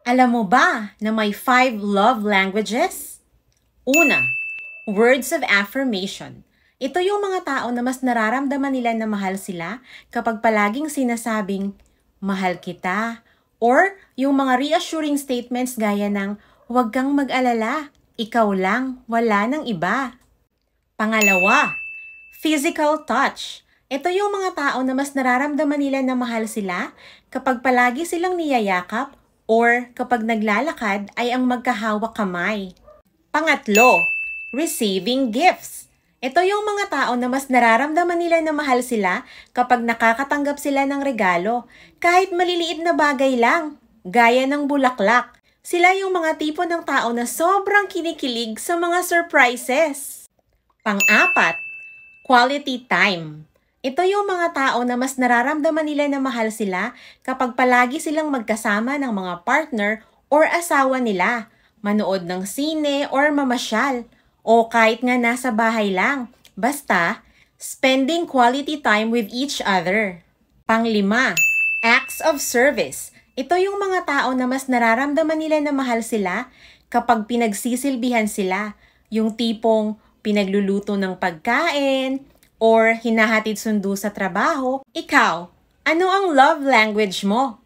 Alam mo ba na may 5 love languages? Una, words of affirmation. Ito yung mga tao na mas nararamdaman nila na mahal sila kapag palaging sinasabing, mahal kita. Or yung mga reassuring statements gaya ng, huwag kang mag-alala, ikaw lang, wala nang iba. Pangalawa, physical touch. Ito yung mga tao na mas nararamdaman nila na mahal sila kapag palagi silang niyayakap or kapag naglalakad ay ang magkahawak kamay. Pangatlo, receiving gifts. Ito yung mga tao na mas nararamdaman nila na mahal sila kapag nakakatanggap sila ng regalo, kahit maliliit na bagay lang, gaya ng bulaklak. Sila yung mga tipo ng tao na sobrang kinikilig sa mga surprises. Pang-apat, quality time. Ito yung mga tao na mas nararamdaman nila na mahal sila kapag palagi silang magkasama ng mga partner or asawa nila, manood ng sine or mamasyal, o kahit nga nasa bahay lang. Basta, spending quality time with each other. Pang-5, acts of service. Ito yung mga tao na mas nararamdaman nila na mahal sila kapag pinagsisilbihan sila, yung tipong pinagluluto ng pagkain, or hinahatid sundo sa trabaho. Ikaw, ano ang love language mo?